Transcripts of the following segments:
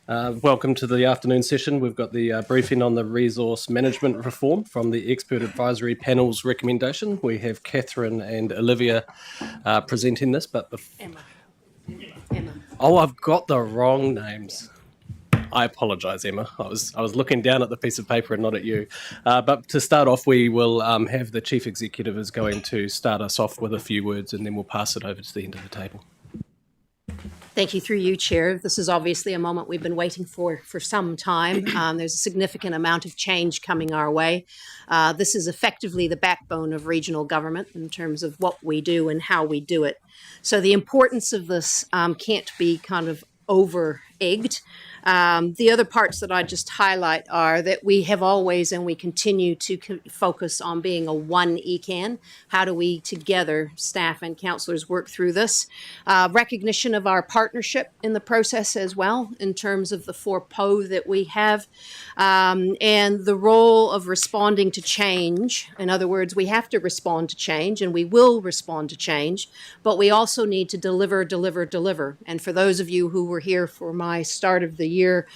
Welcome to the afternoon session. We've got the briefing on the resource management reform from the expert advisory panel's recommendation. We have Catherine and Olivia presenting this, but Emma. Oh, I've got the wrong names. I apologise, Emma. I was looking down at the piece of paper and not at you. But to start off, we will have the Chief Executive is going to start us off with a few words, and then we'll pass it over to the end of the table. Thank you, through you, Chair. This is obviously a moment we've been waiting for some time. There's a significant amount of change coming our way. This is effectively the backbone of regional government in terms of what we do and how we do it. So the importance of this can't be kind of over-egged. The other parts that I just highlight are that we have always and we continue to focus on being a one ECAN. How do we together, staff and councillors, work through this? Recognition of our partnership in the process as well, in terms of the 4 PO that we have, and the role of responding to change. In other words, we have to respond to change, and we will respond to change, but we also need to deliver. And for those of you who were here for my start of the year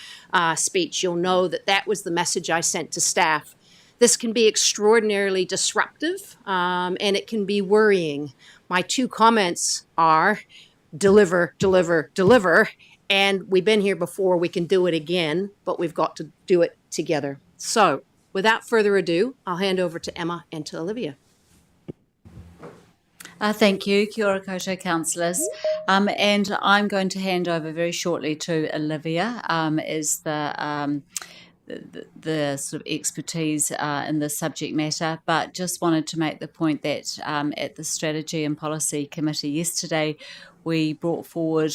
speech, you'll know that that was the message I sent to staff. This can be extraordinarily disruptive, and it can be worrying. My 2 comments are deliver, and we've been here before, we can do it again, but we've got to do it together. So without further ado, I'll hand over to Emma and to Olivia. Thank you. Kia ora koutou, councillors. And I'm going to hand over very shortly to Olivia as the sort of expertise in the subject matter, but just wanted to make the point that at the Strategy and Policy Committee yesterday, we brought forward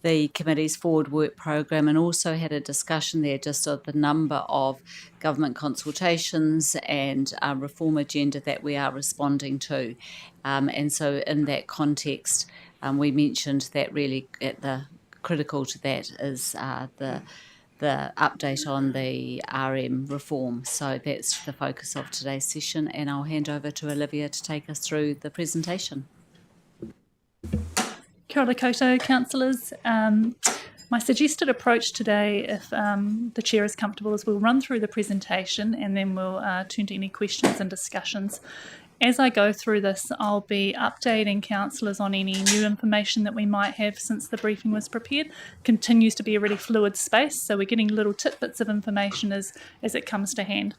the committee's forward work program and also had a discussion there just of the number of government consultations and reform agenda that we are responding to. And so in that context, we mentioned that really at the critical to that is the update on the RM reform. So that's the focus of today's session, and I'll hand over to Olivia to take us through the presentation. Kia ora koutou, councillors. My suggested approach today, if the Chair is comfortable, is we'll run through the presentation and then we'll turn to any questions and discussions. As I go through this, I'll be updating councillors on any new information that we might have since the briefing was prepared. Continues to be a really fluid space, so we're getting little tidbits of information as it comes to hand.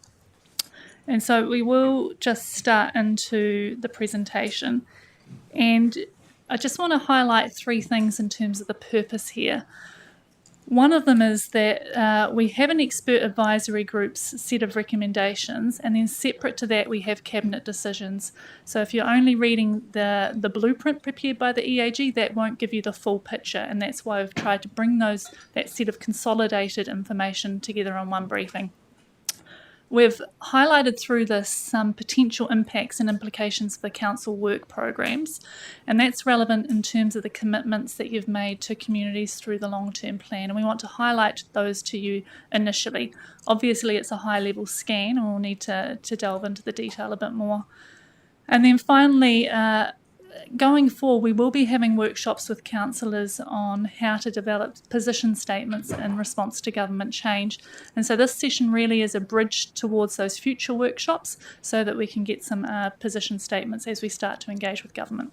And so we will just start into the presentation. And I just want to highlight 3 things in terms of the purpose here. One of them is that we have an expert advisory group's set of recommendations, and then separate to that we have cabinet decisions. So if you're only reading the blueprint prepared by the EAG, that won't give you the full picture, and that's why we've tried to bring that set of consolidated information together on one briefing. We've highlighted through this some potential impacts and implications for the council work programs, and that's relevant in terms of the commitments that you've made to communities through the long-term plan, and we want to highlight those to you initially. Obviously it's a high-level scan, and we'll need to delve into the detail a bit more. And then finally, going forward, we will be having workshops with councillors on how to develop position statements in response to government change. And so this session really is a bridge towards those future workshops so that we can get some position statements as we start to engage with government.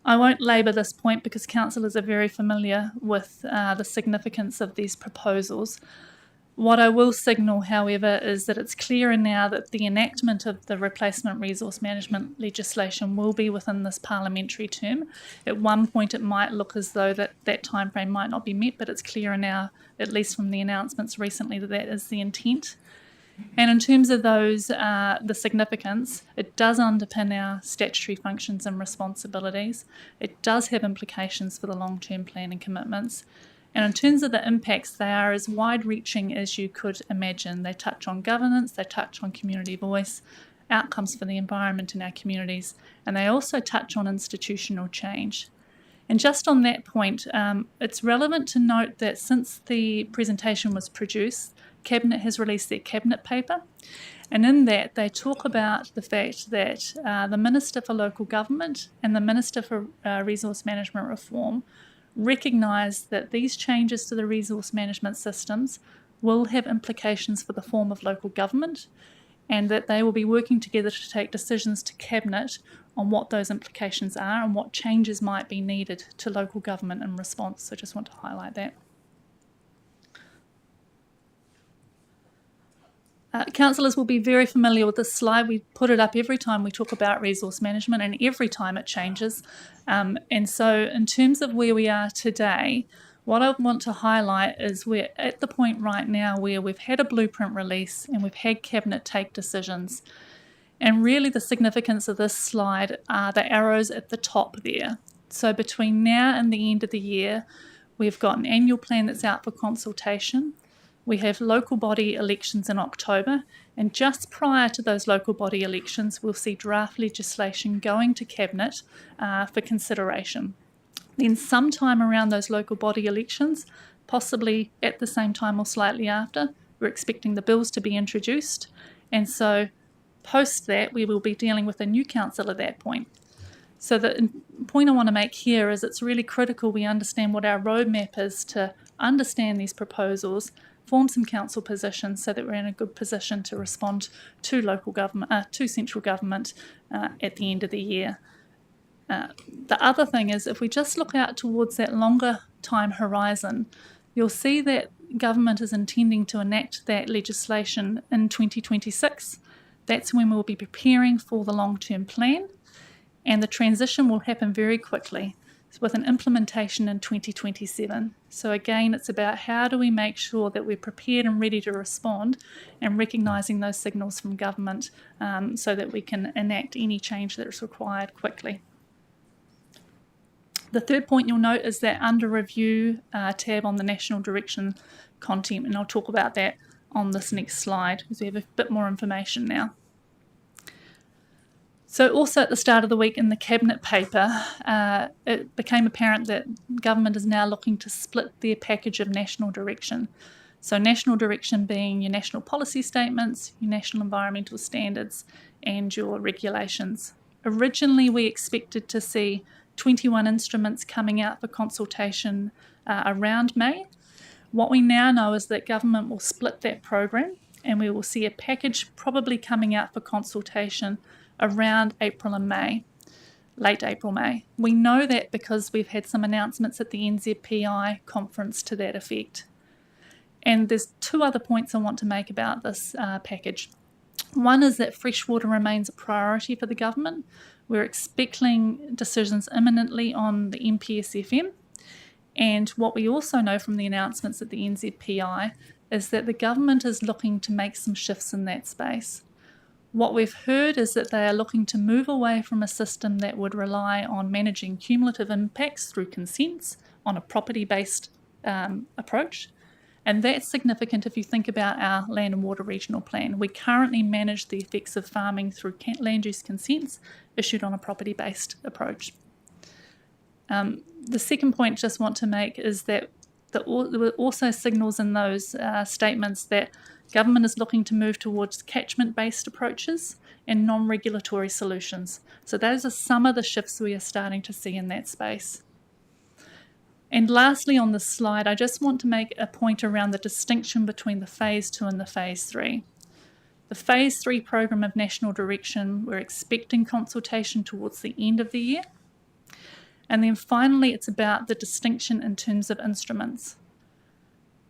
I won't labour this point because councillors are very familiar with the significance of these proposals. What I will signal, however, is that it's clearer now that the enactment of the replacement resource management legislation will be within this parliamentary term. At one point it might look as though that timeframe might not be met, but it's clearer now, at least from the announcements recently, that that is the intent. And in terms of those, the significance, it does underpin our statutory functions and responsibilities. It does have implications for the long-term plan and commitments. And in terms of the impacts, they are as wide-reaching as you could imagine. They touch on governance, they touch on community voice, outcomes for the environment in our communities, and they also touch on institutional change. And just on that point, it's relevant to note that since the presentation was produced, Cabinet has released their Cabinet paper, and in that they talk about the fact that the Minister for Local Government and the Minister for Resource Management Reform recognise that these changes to the resource management systems will have implications for the form of local government, and that they will be working together to take decisions to Cabinet on what those implications are and what changes might be needed to local government in response. So I just want to highlight that. Councillors will be very familiar with this slide. We put it up every time we talk about resource management and every time it changes. And so in terms of where we are today, what I want to highlight is we're at the point right now where we've had a blueprint release and we've had Cabinet take decisions. And really the significance of this slide are the arrows at the top there. So between now and the end of the year, we've got an annual plan that's out for consultation. We have local body elections in October, and just prior to those local body elections, we'll see draft legislation going to Cabinet for consideration. Then sometime around those local body elections, possibly at the same time or slightly after, we're expecting the bills to be introduced. And so post that, we will be dealing with a new council at that point. So the point I want to make here is it's really critical we understand what our roadmap is to understand these proposals, form some council positions so that we're in a good position to respond to local government, to central government at the end of the year. The other thing is, if we just look out towards that longer time horizon, you'll see that government is intending to enact that legislation in 2026. That's when we'll be preparing for the long-term plan, and the transition will happen very quickly with an implementation in 2027. So again, it's about how do we make sure that we're prepared and ready to respond and recognising those signals from government so that we can enact any change that is required quickly. The third point you'll note is that under review tab on the national direction content, and I'll talk about that on this next slide because we have a bit more information now. So also at the start of the week in the Cabinet paper, it became apparent that government is now looking to split their package of national direction. So national direction being your national policy statements, your national environmental standards, and your regulations. Originally, we expected to see 21 instruments coming out for consultation around May. What we now know is that government will split that program, and we will see a package probably coming out for consultation around April and May, late April, May. We know that because we've had some announcements at the NZPI conference to that effect. And there's two other points I want to make about this package. One is that freshwater remains a priority for the government. We're expecting decisions imminently on the MPSFM. And what we also know from the announcements at the NZPI is that the government is looking to make some shifts in that space. What we've heard is that they are looking to move away from a system that would rely on managing cumulative impacts through consents on a property-based approach. And that's significant if you think about our land and water regional plan. We currently manage the effects of farming through land use consents issued on a property-based approach. The second point I just want to make is that there were also signals in those statements that government is looking to move towards catchment-based approaches and non-regulatory solutions. So those are some of the shifts we are starting to see in that space. And lastly on this slide, I just want to make a point around the distinction between the Phase 2 and the Phase 3. The Phase 3 program of national direction, we're expecting consultation towards the end of the year. And then finally, it's about the distinction in terms of instruments.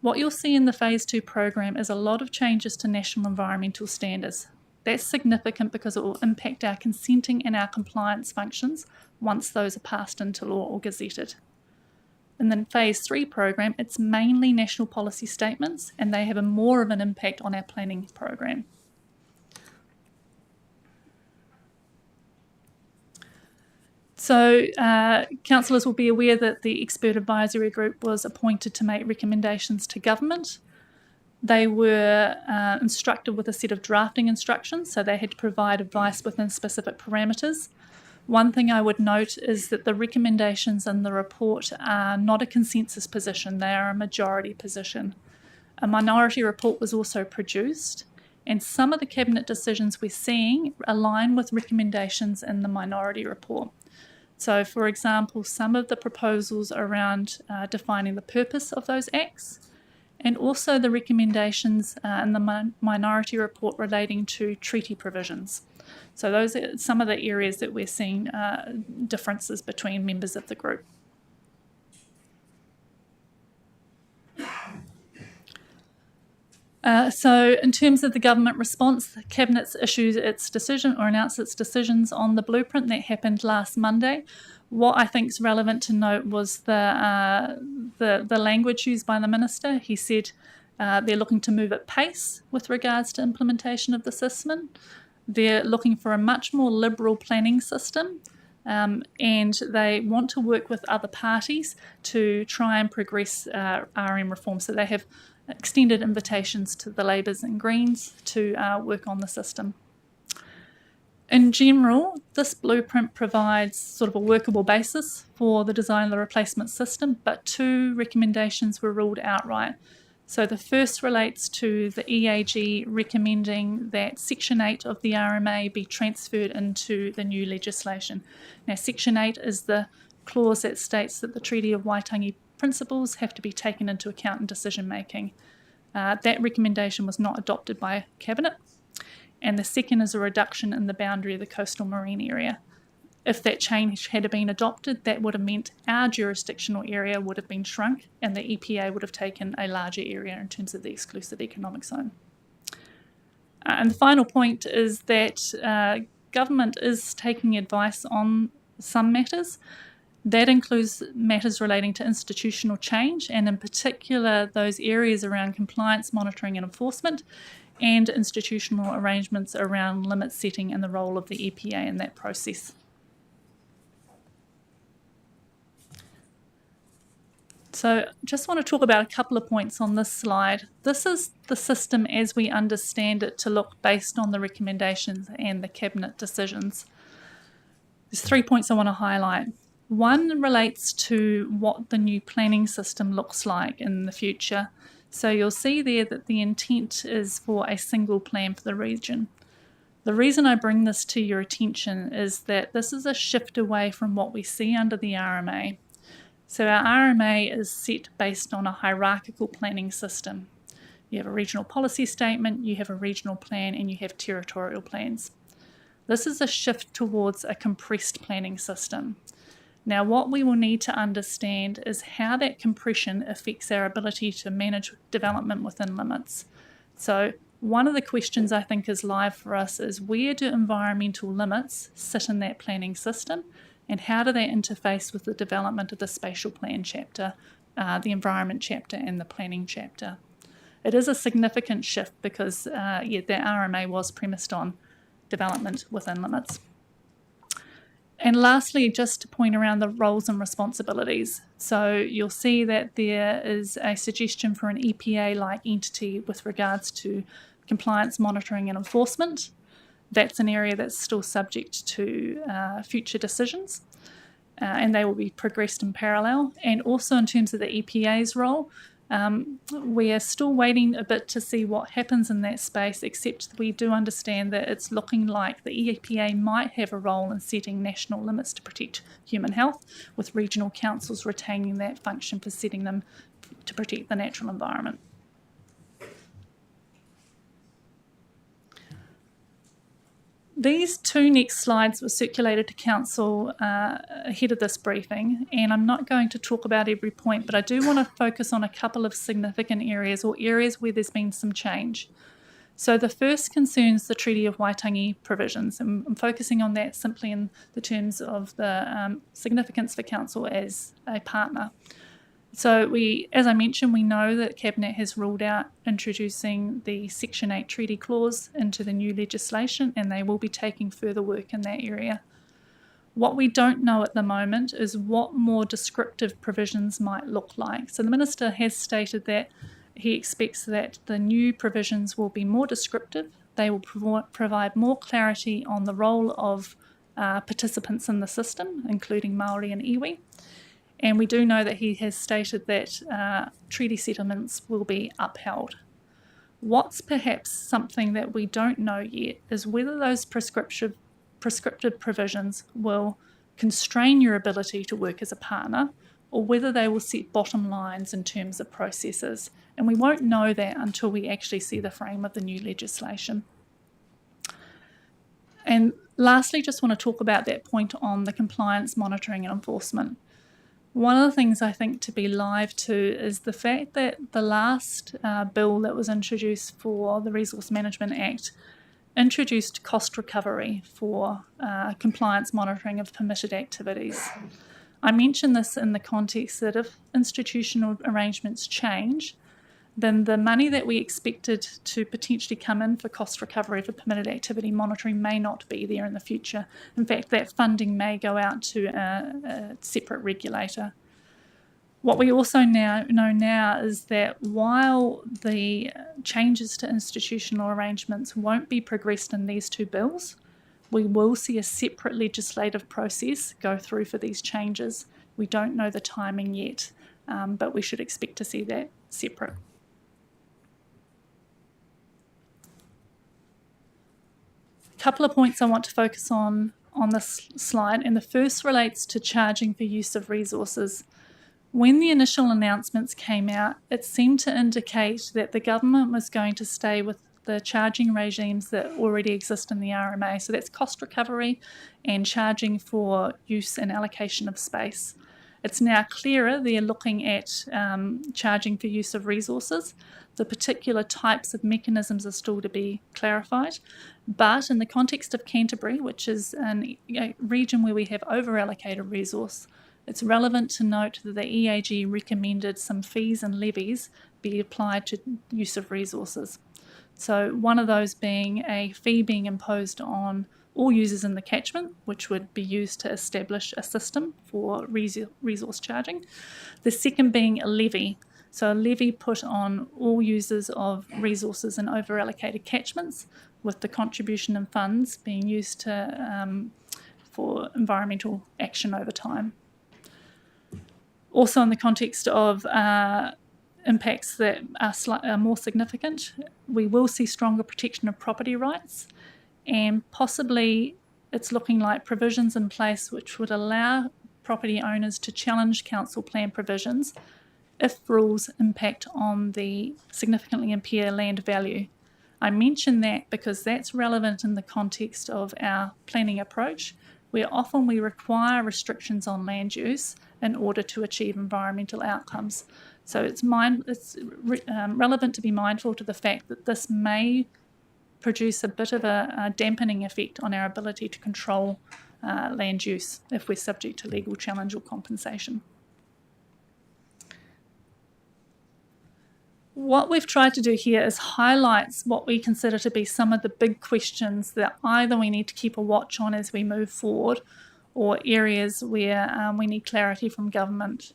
What you'll see in the Phase 2 program is a lot of changes to national environmental standards. That's significant because it will impact our consenting and our compliance functions once those are passed into law or gazetted. In the Phase 3 program, it's mainly national policy statements, and they have more of an impact on our planning program. So councillors will be aware that the expert advisory group was appointed to make recommendations to government. They were instructed with a set of drafting instructions, so they had to provide advice within specific parameters. One thing I would note is that the recommendations in the report are not a consensus position, they are a majority position. A minority report was also produced, and some of the cabinet decisions we're seeing align with recommendations in the minority report. So, for example, some of the proposals around defining the purpose of those acts, and also the recommendations in the minority report relating to treaty provisions. So those are some of the areas that we're seeing differences between members of the group. So in terms of the government response, the Cabinet's issued its decision or announced its decisions on the blueprint that happened last Monday. What I think is relevant to note was the language used by the Minister. He said they're looking to move at pace with regards to implementation of the system. They're looking for a much more liberal planning system, and they want to work with other parties to try and progress RM reform. So they have extended invitations to the Labours and Greens to work on the system. In general, this blueprint provides sort of a workable basis for the design of the replacement system, but 2 recommendations were ruled outright. So the first relates to the EAG recommending that Section 8 of the RMA be transferred into the new legislation. Now, Section 8 is the clause that states that the Treaty of Waitangi principles have to be taken into account in decision making. That recommendation was not adopted by Cabinet. And the second is a reduction in the boundary of the coastal marine area. If that change had been adopted, that would have meant our jurisdictional area would have been shrunk and the EPA would have taken a larger area in terms of the exclusive economic zone. And the final point is that government is taking advice on some matters. That includes matters relating to institutional change, and in particular those areas around compliance, monitoring and enforcement, and institutional arrangements around limit setting and the role of the EPA in that process. So just want to talk about a couple of points on this slide. This is the system as we understand it to look based on the recommendations and the Cabinet decisions. There's 3 points I want to highlight. One relates to what the new planning system looks like in the future. So you'll see there that the intent is for a single plan for the region. The reason I bring this to your attention is that this is a shift away from what we see under the RMA. So our RMA is set based on a hierarchical planning system. You have a regional policy statement, you have a regional plan, and you have territorial plans. This is a shift towards a compressed planning system. Now, what we will need to understand is how that compression affects our ability to manage development within limits. So one of the questions I think is live for us is where do environmental limits sit in that planning system, and how do they interface with the development of the spatial plan chapter, the environment chapter and the planning chapter. It is a significant shift because the RMA was premised on development within limits. And lastly, just to point around the roles and responsibilities. So you'll see that there is a suggestion for an EPA-like entity with regards to compliance, monitoring and enforcement. That's an area that's still subject to future decisions, and they will be progressed in parallel. And also in terms of the EPA's role, we are still waiting a bit to see what happens in that space, except we do understand that it's looking like the EPA might have a role in setting national limits to protect human health, with regional councils retaining that function for setting them to protect the natural environment. These 2 next slides were circulated to Council ahead of this briefing, and I'm not going to talk about every point, but I do want to focus on a couple of significant areas, or areas where there's been some change. So the first concerns the Treaty of Waitangi provisions, and I'm focusing on that simply in the terms of the significance for Council as a partner. So as I mentioned, we know that Cabinet has ruled out introducing the Section 8 treaty clause into the new legislation, and they will be taking further work in that area. What we don't know at the moment is what more descriptive provisions might look like. So the Minister has stated that he expects that the new provisions will be more descriptive. They will provide more clarity on the role of participants in the system, including Māori and iwi. And we do know that he has stated that treaty settlements will be upheld. What's perhaps something that we don't know yet is whether those prescriptive provisions will constrain your ability to work as a partner, or whether they will set bottom lines in terms of processes. And we won't know that until we actually see the frame of the new legislation. And lastly, just want to talk about that point on the compliance, monitoring and enforcement. One of the things I think to be live to is the fact that the last bill that was introduced for the Resource Management Act introduced cost recovery for compliance monitoring of permitted activities. I mention this in the context that if institutional arrangements change, then the money that we expected to potentially come in for cost recovery for permitted activity monitoring may not be there in the future. In fact, that funding may go out to a separate regulator. What we also know now is that while the changes to institutional arrangements won't be progressed in these two bills, we will see a separate legislative process go through for these changes. We don't know the timing yet, but we should expect to see that separate. A couple of points I want to focus on this slide, and the first relates to charging for use of resources. When the initial announcements came out, it seemed to indicate that the government was going to stay with the charging regimes that already exist in the RMA. So that's cost recovery and charging for use and allocation of space. It's now clearer they're looking at charging for use of resources. The particular types of mechanisms are still to be clarified. But in the context of Canterbury, which is a region where we have over-allocated resource, it's relevant to note that the EAG recommended some fees and levies be applied to use of resources. So one of those being a fee being imposed on all users in the catchment, which would be used to establish a system for resource charging. The second being a levy. So a levy put on all users of resources in over-allocated catchments, with the contribution and funds being used to, for environmental action over time. Also in the context of impacts that are more significant, we will see stronger protection of property rights, and possibly it's looking like provisions in place which would allow property owners to challenge council plan provisions if rules impact on the significantly impair land value. I mention that because that's relevant in the context of our planning approach, where often we require restrictions on land use in order to achieve environmental outcomes. So it's relevant to be mindful to the fact that this may produce a bit of a dampening effect on our ability to control land use if we're subject to legal challenge or compensation. What we've tried to do here is highlight what we consider to be some of the big questions that either we need to keep a watch on as we move forward, or areas where we need clarity from government.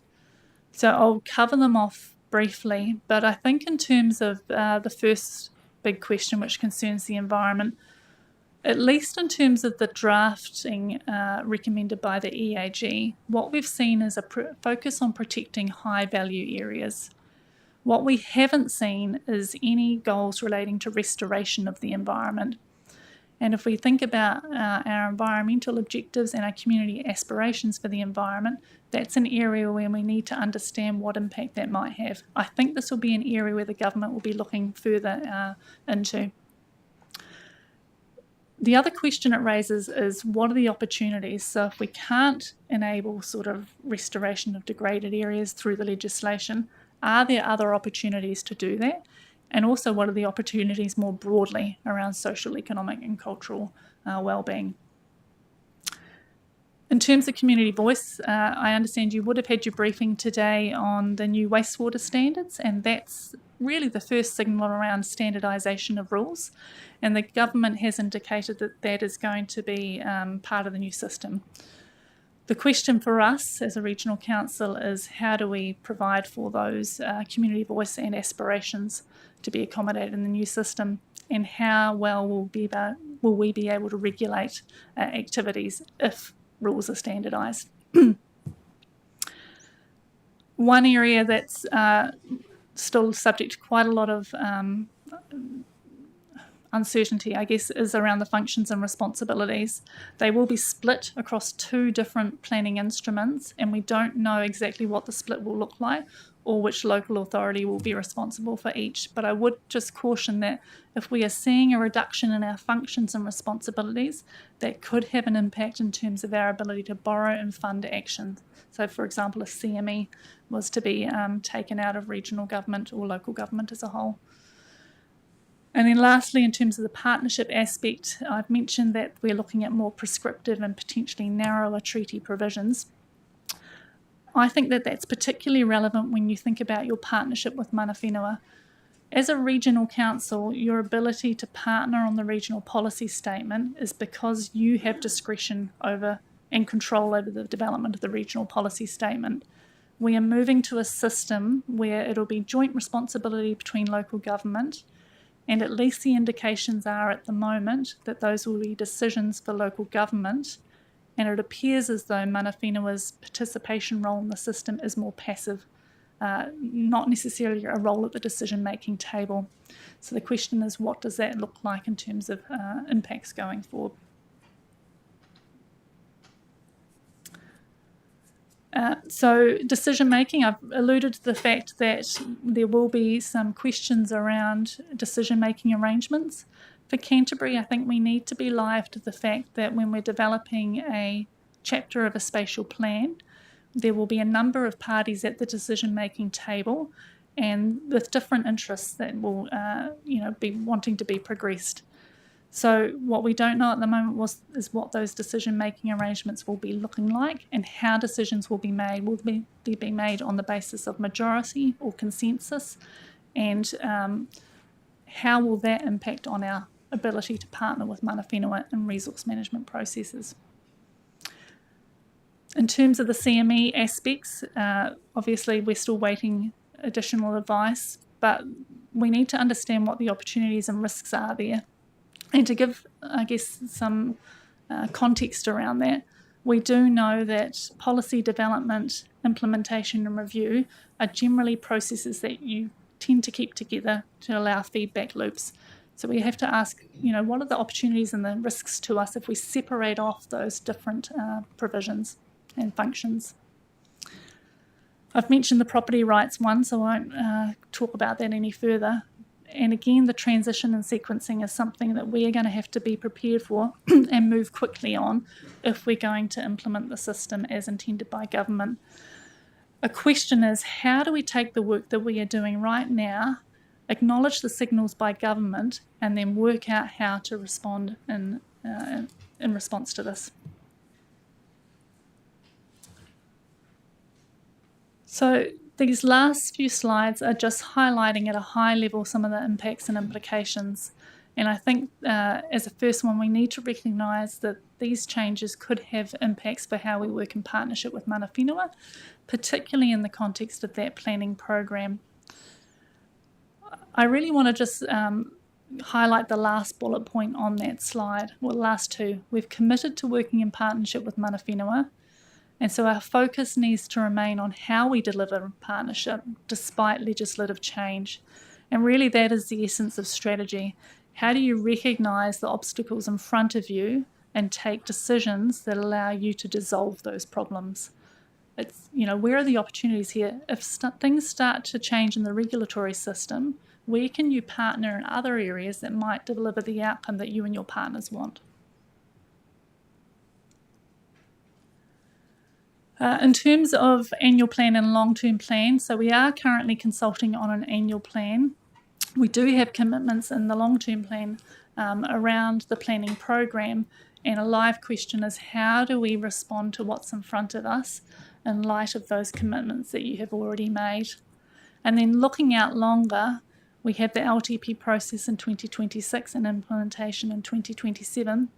So I'll cover them off briefly, but I think in terms of the first big question, which concerns the environment, at least in terms of the drafting recommended by the EAG, what we've seen is a focus on protecting high value areas. What we haven't seen is any goals relating to restoration of the environment. And if we think about our environmental objectives and our community aspirations for the environment, that's an area where we need to understand what impact that might have. I think this will be an area where the government will be looking further into. The other question it raises is, what are the opportunities? So if we can't enable sort of restoration of degraded areas through the legislation, are there other opportunities to do that? And also, what are the opportunities more broadly around social, economic and cultural well-being? In terms of community voice, I understand you would have had your briefing today on the new wastewater standards, and that's really the first signal around standardisation of rules. And the government has indicated that that is going to be part of the new system. The question for us as a regional council is, how do we provide for those community voice and aspirations to be accommodated in the new system, and how well will we be able to regulate activities if rules are standardised? One area that's still subject to quite a lot of uncertainty, I guess, is around the functions and responsibilities. They will be split across 2 different planning instruments, and we don't know exactly what the split will look like or which local authority will be responsible for each. But I would just caution that if we are seeing a reduction in our functions and responsibilities, that could have an impact in terms of our ability to borrow and fund action. So, for example, a CME was to be taken out of regional government or local government as a whole. And then lastly, in terms of the partnership aspect, I've mentioned that we're looking at more prescriptive and potentially narrower treaty provisions. I think that that's particularly relevant when you think about your partnership with mana whenua. As a regional council, your ability to partner on the regional policy statement is because you have discretion over and control over the development of the regional policy statement. We are moving to a system where it'll be joint responsibility between local government, and at least the indications are at the moment that those will be decisions for local government, and it appears as though mana whenua's participation role in the system is more passive, not necessarily a role at the decision-making table. So the question is, what does that look like in terms of impacts going forward? So decision-making, I've alluded to the fact that there will be some questions around decision-making arrangements. For Canterbury, I think we need to be alive to the fact that when we're developing a chapter of a spatial plan, there will be a number of parties at the decision-making table and with different interests that will be wanting to be progressed. So what we don't know at the moment is what those decision-making arrangements will be looking like and how decisions will be made. Will they be made on the basis of majority or consensus? And how will that impact on our ability to partner with mana whenua in resource management processes? In terms of the CME aspects, obviously we're still waiting additional advice, but we need to understand what the opportunities and risks are there. And to give, I guess, some context around that, we do know that policy development, implementation and review are generally processes that you tend to keep together to allow feedback loops. So we have to ask, what are the opportunities and the risks to us if we separate off those different provisions and functions? I've mentioned the property rights one, so I won't talk about that any further. And again, the transition and sequencing is something that we are going to have to be prepared for and move quickly on if we're going to implement the system as intended by government. A question is, how do we take the work that we are doing right now, acknowledge the signals by government, and then work out how to respond in response to this? So these last few slides are just highlighting at a high level some of the impacts and implications. And I think as a first one, we need to recognise that these changes could have impacts for how we work in partnership with mana whenua, particularly in the context of that planning program. I really want to just highlight the last bullet point on that slide, well, the last two. We've committed to working in partnership with mana whenua, and so our focus needs to remain on how we deliver partnership despite legislative change. And really that is the essence of strategy. How do you recognise the obstacles in front of you and take decisions that allow you to dissolve those problems? It's, where are the opportunities here? If things start to change in the regulatory system, where can you partner in other areas that might deliver the outcome that you and your partners want? In terms of annual plan and long-term plan, so we are currently consulting on an annual plan. We do have commitments in the long-term plan around the planning program, and a live question is, how do we respond to what's in front of us in light of those commitments that you have already made? And then looking out longer, we have the LTP process in 2026 and implementation in 2027.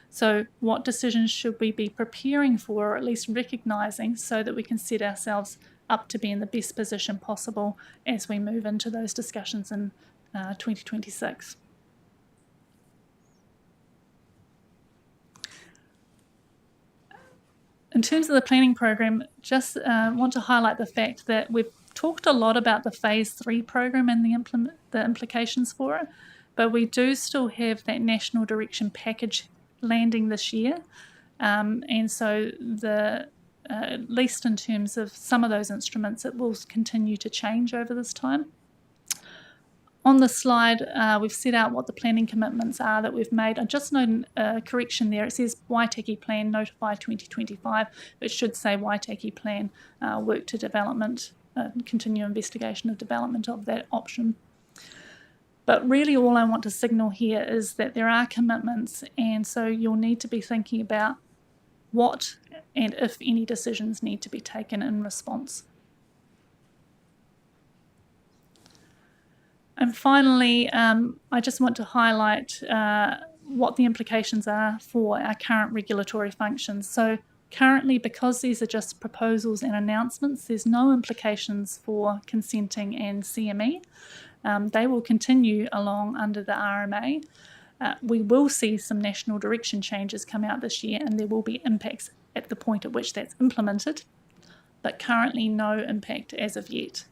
So what decisions should we be preparing for, or at least recognising, so that we can set ourselves up to be in the best position possible as we move into those discussions in 2026. In terms of the planning program, just want to highlight the fact that we've talked a lot about the Phase 3 program and the implications for it, but we do still have that national direction package landing this year. And so at least in terms of some of those instruments, it will continue to change over this time. On the slide, we've set out what the planning commitments are that we've made. I just note a correction there. It says Waitaki Plan Notify 2025. It should say Waitaki Plan Work to Development, continue investigation of development of that option. But really all I want to signal here is that there are commitments, and so you'll need to be thinking about what and if any decisions need to be taken in response. And finally, I just want to highlight what the implications are for our current regulatory functions. So currently, because these are just proposals and announcements, there's no implications for consenting and CME. They will continue along under the RMA. We will see some national direction changes come out this year, and there will be impacts at the point at which that's implemented, but currently no impact as of yet.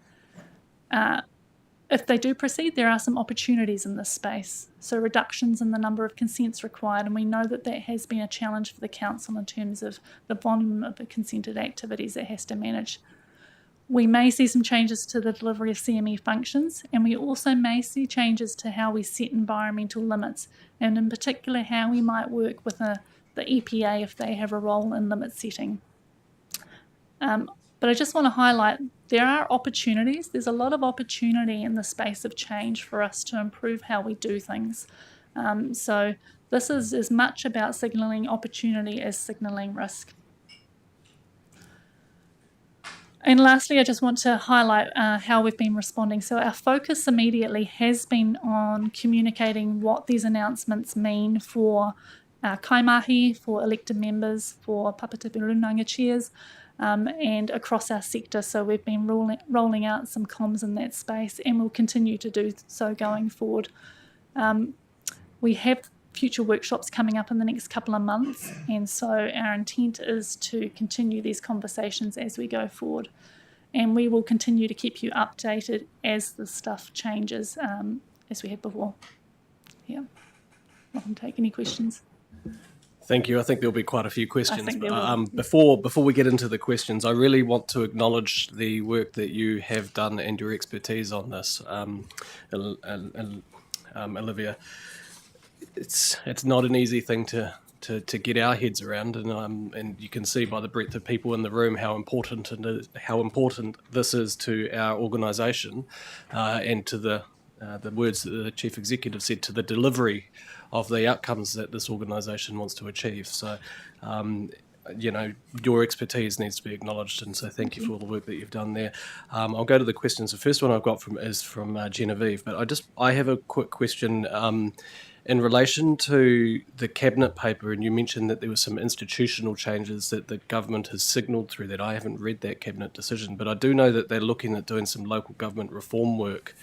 If they do proceed, there are some opportunities in this space. So reductions in the number of consents required, and we know that that has been a challenge for the council in terms of the volume of the consented activities it has to manage. We may see some changes to the delivery of CME functions, and we also may see changes to how we set environmental limits, and in particular how we might work with the EPA if they have a role in limit setting. But I just want to highlight there are opportunities. There's a lot of opportunity in the space of change for us to improve how we do things. So this is as much about signalling opportunity as signalling risk. And lastly, I just want to highlight how we've been responding. So our focus immediately has been on communicating what these announcements mean for kaimahi, for elected members, for Papatapi Runanga chairs, and across our sector. So we've been rolling out some comms in that space, and we'll continue to do so going forward. We have future workshops coming up in the next couple of months, and so our intent is to continue these conversations as we go forward, and we will continue to keep you updated as the stuff changes, as we have before. Yeah, welcome to take any questions. Thank you. I think there'll be quite a few questions. I think there will. Before we get into the questions, I really want to acknowledge the work that you have done and your expertise on this, Olivia. It's not an easy thing to get our heads around, and you can see by the breadth of people in the room how important this is to our organisation, and to the words that the Chief Executive said, to the delivery of the outcomes that this organisation wants to achieve. So, your expertise needs to be acknowledged, and so thank you for all the work that you've done there. I'll go to the questions. The first one I've got is from Genevieve, but I have a quick question in relation to the cabinet paper, and you mentioned that there were some institutional changes that the government has signalled through that. I haven't read that cabinet decision, but I do know that they're looking at doing some local government reform work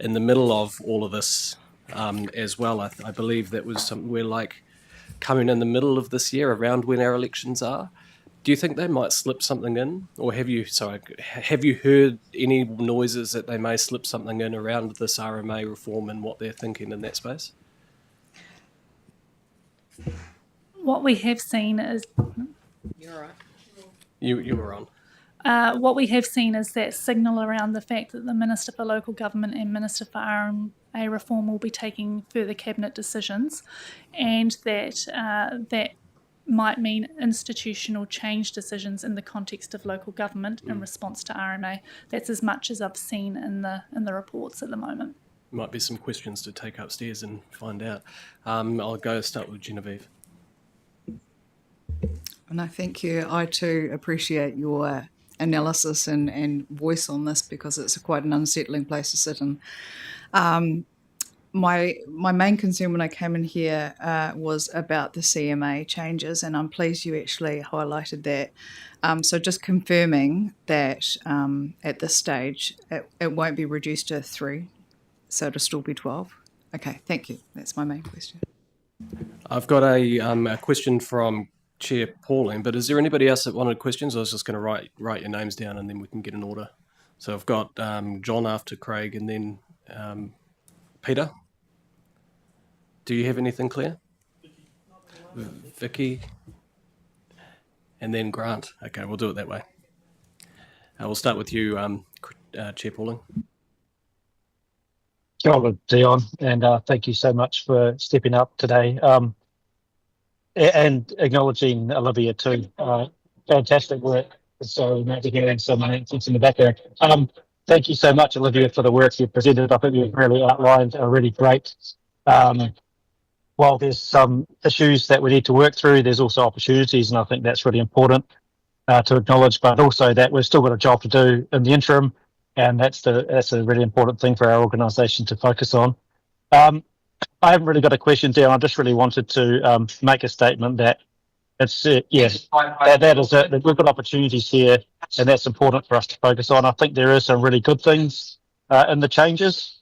in the middle of all of this as well. I believe that was somewhere like coming in the middle of this year, around when our elections are. Do you think they might slip something in, or have you heard any noises that they may slip something in around this RMA reform and what they're thinking in that space? What we have seen is... You're right. You were on. What we have seen is that signal around the fact that the Minister for Local Government and Minister for RMA reform will be taking further cabinet decisions, and that that might mean institutional change decisions in the context of local government in response to RMA. That's as much as I've seen in the reports at the moment. Might be some questions to take upstairs and find out. I'll start with Genevieve. No, thank you. I too appreciate your analysis and voice on this, because it's quite an unsettling place to sit in. My main concern when I came in here was about the CMA changes, and I'm pleased you actually highlighted that. So just confirming that at this stage it won't be reduced to 3, so it'll still be 12. Okay, thank you. That's my main question. I've got a question from Chair Pauline, but is there anybody else that wanted questions? I was just going to write your names down and then we can get in order. So I've got John after Craig, and then Peter. Do you have anything, Claire? Vicky? And then Grant. Okay, we'll do it that way. We'll start with you, Chair Pauling. Kia ora, Dion, and thank you so much for stepping up today and acknowledging Olivia too. Fantastic work. So nice to hear some announcements in the background. Thank you so much, Olivia, for the work you've presented. I think you've really outlined a really great. While there's some issues that we need to work through, there's also opportunities, and I think that's really important to acknowledge. But also that we've still got a job to do in the interim. And that's a really important thing for our organisation to focus on. I haven't really got a question down. I just really wanted to make a statement that it's yes, that is it. We've got opportunities here, and that's important for us to focus on. I think there are some really good things in the changes,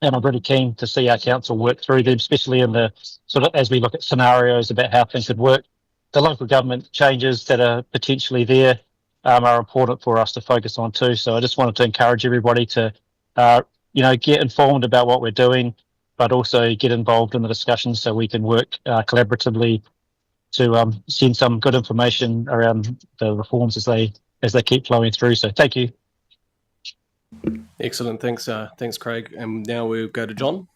and I'm really keen to see our council work through them, especially in the sort of as we look at scenarios about how things could work. The local government changes that are potentially there are important for us to focus on too. So I just wanted to encourage everybody to, get informed about what we're doing, but also get involved in the discussion so we can work collaboratively to send some good information around the reforms as they keep flowing through. So thank you. Excellent. Thanks, Craig. And now we'll go to John.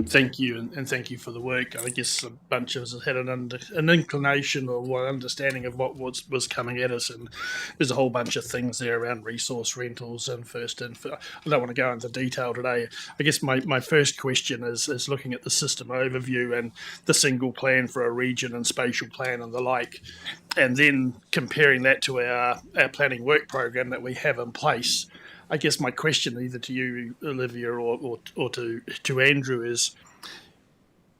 Thank you, and thank you for the work. I guess a bunch of us had an inclination or understanding of what was coming at us, and there's a whole bunch of things there around resource rentals and I don't want to go into detail today. I guess my first question is looking at the system overview and the single plan for a region and spatial plan and the like, and then comparing that to our planning work program that we have in place. I guess my question either to you, Olivia, or to Andrew is,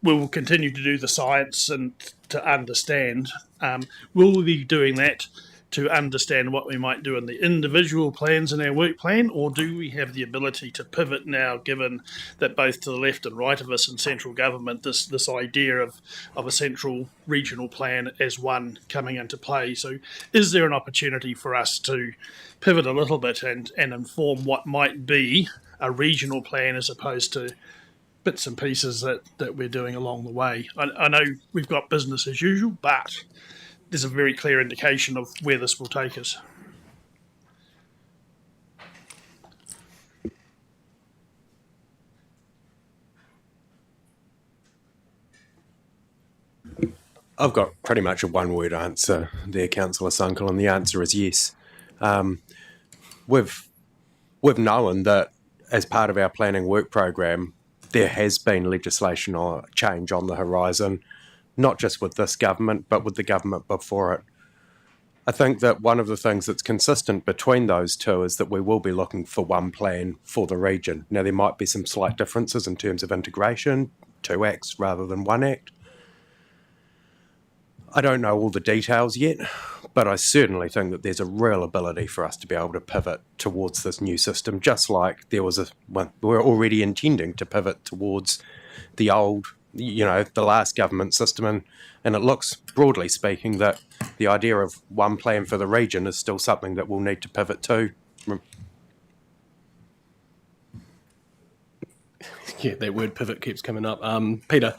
we will continue to do the science and to understand. Will we be doing that to understand what we might do in the individual plans in our work plan, or do we have the ability to pivot now, given that both to the left and right of us in central government, this idea of a central regional plan as one coming into play? So is there an opportunity for us to pivot a little bit and inform what might be a regional plan as opposed to bits and pieces that we're doing along the way? I know we've got business as usual, but there's a very clear indication of where this will take us. I've got pretty much a one-word answer there, Councillor Sunkel, and the answer is yes. We've known that as part of our planning work program, there has been legislation or change on the horizon, not just with this government, but with the government before it. I think that one of the things that's consistent between those two is that we will be looking for one plan for the region. Now, there might be some slight differences in terms of integration, 2 acts rather than 1 act. I don't know all the details yet, but I certainly think that there's a real ability for us to be able to pivot towards this new system, just like we're already intending to pivot towards the old, the last government system. And it looks, broadly speaking, that the idea of one plan for the region is still something that we'll need to pivot to. Yeah, that word pivot keeps coming up. Peter.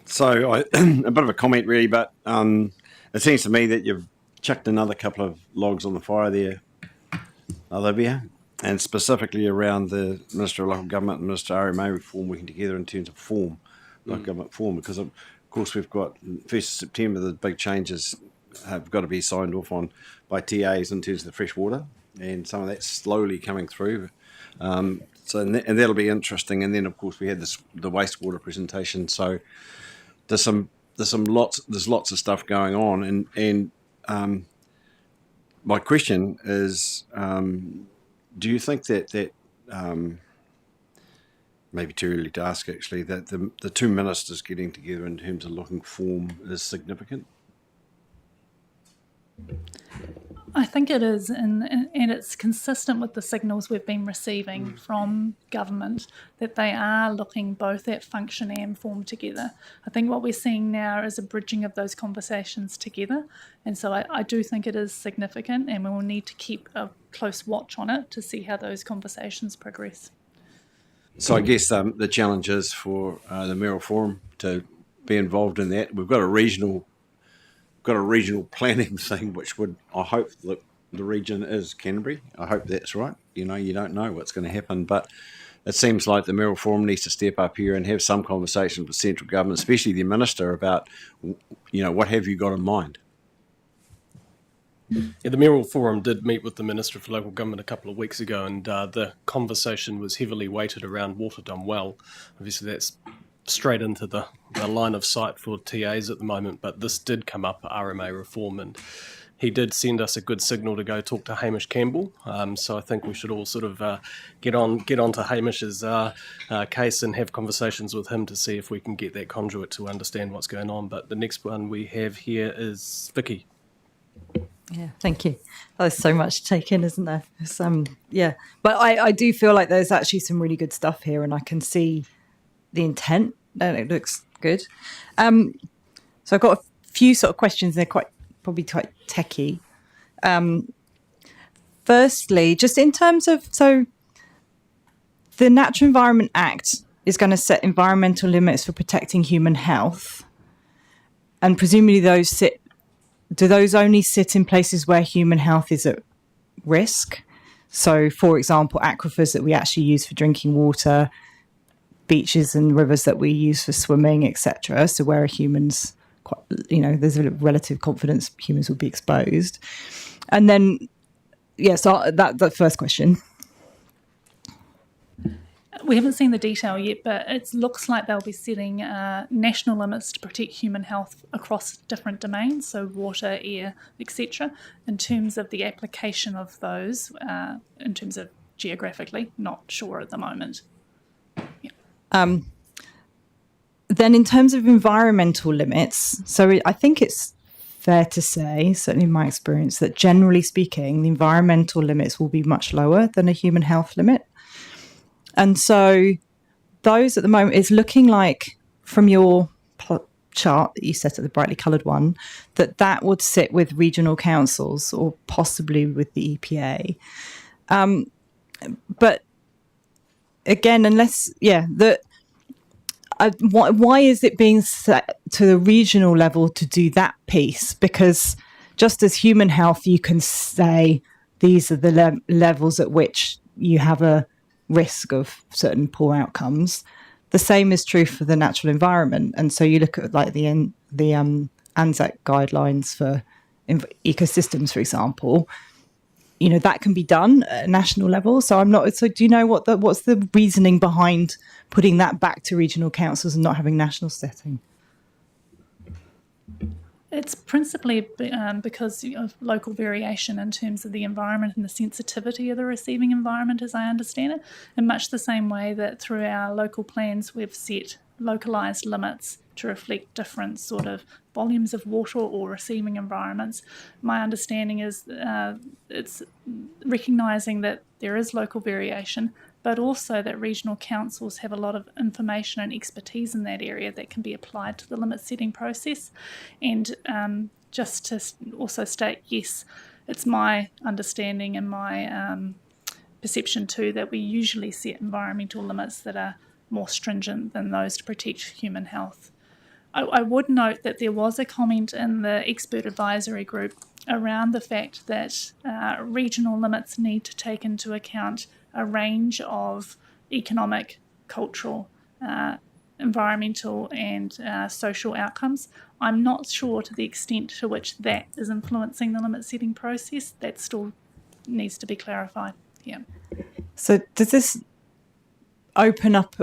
So a bit of a comment really, but it seems to me that you've chucked another couple of logs on the fire there, Olivia, and specifically around the Minister of Local Government and Minister RMA reform working together in terms of form, local government form, because of course we've got 1st of September, the big changes have got to be signed off on by TAs in terms of the fresh water, and some of that's slowly coming through. So that'll be interesting. And then of course we had the wastewater presentation. So there's lots of stuff going on. And my question is, do you think that maybe too early to ask actually, that the two ministers getting together in terms of looking form is significant? I think it is, and it's consistent with the signals we've been receiving from government that they are looking both at function and form together. I think what we're seeing now is a bridging of those conversations together, and so I do think it is significant, and we will need to keep a close watch on it to see how those conversations progress. So I guess the challenge is for the Mayoral Forum to be involved in that. We've got a regional planning thing, which I hope that the region is Canterbury. I hope that's right. You don't know what's going to happen, but it seems like the Mayoral Forum needs to step up here and have some conversation with central government, especially the minister, about, what have you got in mind? Yeah, the Mayoral Forum did meet with the Minister for Local Government a couple of weeks ago, and the conversation was heavily weighted around water done well. Obviously, that's straight into the line of sight for TAs at the moment, but this did come up at RMA reform, and he did send us a good signal to go talk to Hamish Campbell. So I think we should all sort of get on to Hamish's case and have conversations with him to see if we can get that conduit to understand what's going on. But the next one we have here is Vicky. Yeah, thank you. There's so much to take in, isn't there? But I do feel like there's actually some really good stuff here, and I can see the intent, and it looks good. So I've got a few sort of questions. They're probably quite techie. Firstly, just in terms of, so the Natural Environment Act is going to set environmental limits for protecting human health, and presumably do those only sit in places where human health is at risk? So, for example, aquifers that we actually use for drinking water, beaches and rivers that we use for swimming, etc. So where humans, there's a relative confidence humans will be exposed. And then, so that's the first question. We haven't seen the detail yet, but it looks like they'll be setting national limits to protect human health across different domains, so water, air, etc. In terms of the application of those, in terms of geographically, not sure at the moment. Yeah. Then in terms of environmental limits, so I think it's fair to say, certainly in my experience, that generally speaking, the environmental limits will be much lower than a human health limit. And so those at the moment, it's looking like from your chart that you set at the brightly coloured one, that would sit with regional councils or possibly with the EPA. But again, why is it being set to the regional level to do that piece? Because just as human health, you can say these are the levels at which you have a risk of certain poor outcomes. The same is true for the natural environment. And so you look at like the ANZAC guidelines for ecosystems, for example, that can be done at a national level. So do you know what's the reasoning behind putting that back to regional councils and not having national setting? It's principally because of local variation in terms of the environment and the sensitivity of the receiving environment, as I understand it, in much the same way that through our local plans we've set localised limits to reflect different sort of volumes of water or receiving environments. My understanding is it's recognising that there is local variation, but also that regional councils have a lot of information and expertise in that area that can be applied to the limit setting process. And just to also state, yes, it's my understanding and my perception too that we usually set environmental limits that are more stringent than those to protect human health. I would note that there was a comment in the expert advisory group around the fact that regional limits need to take into account a range of economic, cultural, environmental and social outcomes. I'm not sure to the extent to which that is influencing the limit setting process. That still needs to be clarified. Yeah. So does this open up...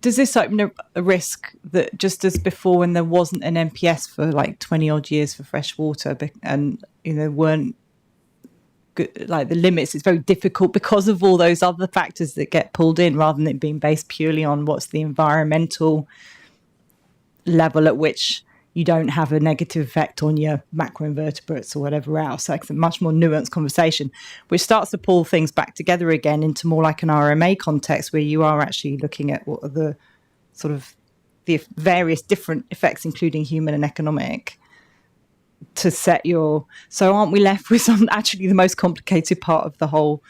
does this open up a risk that just as before when there wasn't an NPS for like 20 odd years for fresh water and weren't good, like the limits, it's very difficult because of all those other factors that get pulled in rather than it being based purely on what's the environmental level at which you don't have a negative effect on your macroinvertebrates or whatever else. So it's a much more nuanced conversation, which starts to pull things back together again into more like an RMA context, where you are actually looking at what are the sort of the various different effects, including human and economic, to set your. So aren't we left with actually the most complicated part of the whole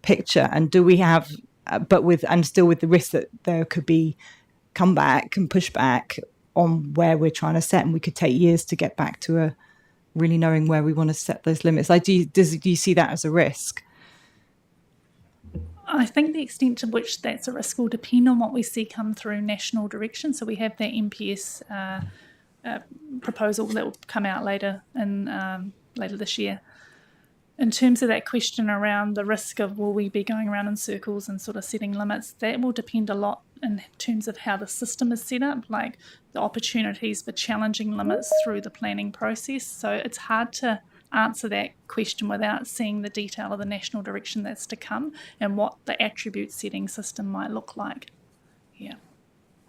picture? And do we have, still with the risk that there could be comeback and pushback on where we're trying to set, and we could take years to get back to a really knowing where we want to set those limits. Like, do you see that as a risk? I think the extent to which that's a risk will depend on what we see come through national direction. So we have that MPS proposal that will come out later this year. In terms of that question around the risk of will we be going around in circles and sort of setting limits, that will depend a lot in terms of how the system is set up, like the opportunities for challenging limits through the planning process. So it's hard to answer that question without seeing the detail of the national direction that's to come and what the attribute setting system might look like. Yeah.